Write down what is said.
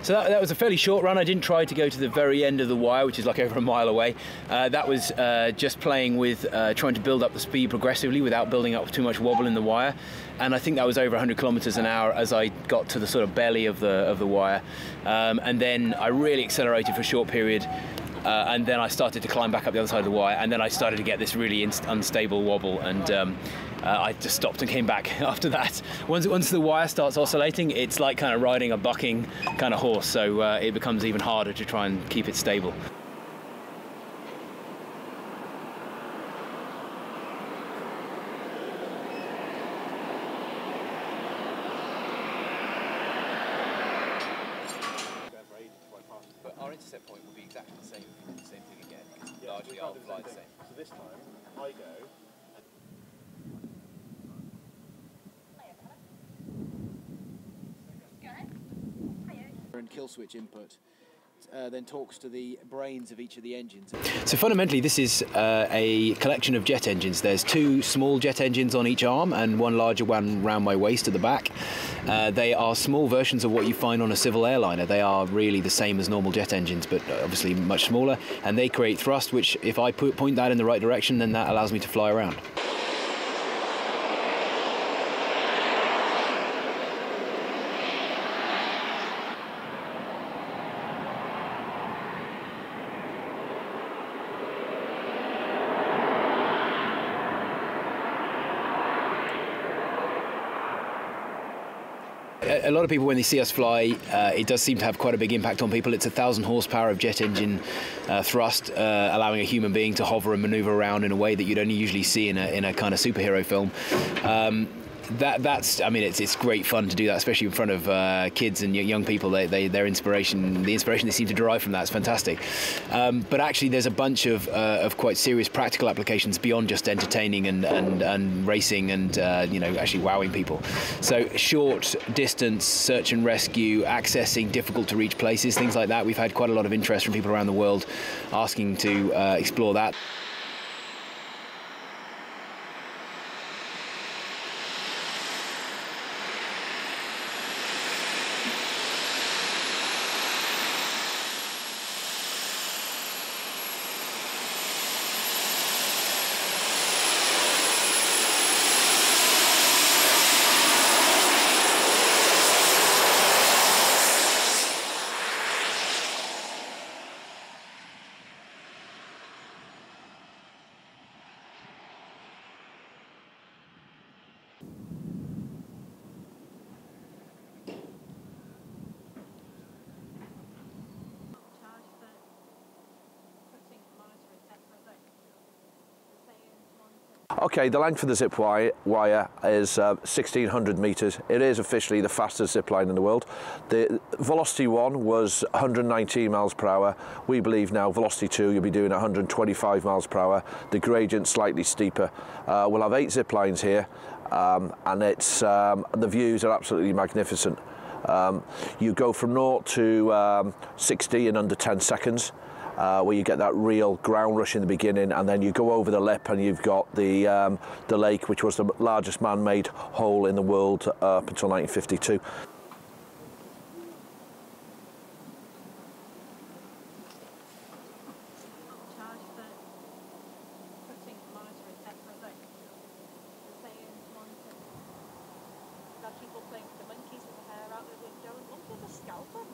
So that was a fairly short run. I didn't try to go to the very end of the wire, which is like over a mile away. That was just playing with trying to build up the speed progressively without building up too much wobble in the wire. And I think that was over 100 kilometers an hour as I got to the sort of belly of the wire. And then I really accelerated for a short period. And then I started to climb back up the other side of the wire, and then I started to get this really unstable wobble, and I just stopped and came back after that. Once the wire starts oscillating, it's like kind of riding a bucking kind of horse, so it becomes even harder to try and keep it stable. But our intercept point will be exactly the same thing again. Yeah, largely I'll fly the same. So this time, I go. And kill switch input then talks to the brains of each of the engines. So fundamentally this is a collection of jet engines. There's two small jet engines on each arm and one larger one around my waist at the back. They are small versions of what you find on a civil airliner. They are really the same as normal jet engines, but obviously much smaller, and they create thrust, which if I point that in the right direction, then that allows me to fly around. A lot of people, when they see us fly, it does seem to have quite a big impact on people. It's 1,000 horsepower of jet engine thrust, allowing a human being to hover and maneuver around in a way that you'd only usually see in a kind of superhero film. I mean, it's great fun to do that, especially in front of kids and young people. The inspiration they seem to derive from that is fantastic. But actually, there's a bunch of quite serious practical applications beyond just entertaining and racing and actually wowing people. So short distance search and rescue, accessing difficult to reach places, things like that. We've had quite a lot of interest from people around the world asking to explore that. Okay, the length of the zip wire is 1,600 metres. It is officially the fastest zip line in the world. The velocity 1 was 119 miles per hour. We believe now velocity 2 you'll be doing 125 miles per hour. The gradient slightly steeper. We'll have 8 zip lines here, and it's the views are absolutely magnificent. You go from 0 to 60 in under 10 seconds. Where you get that real ground rush in the beginning, and then you go over the lip and you've got the lake, which was the largest man-made hole in the world up until 1952. People think the monkeys with the hair out the window, and look at the scalper.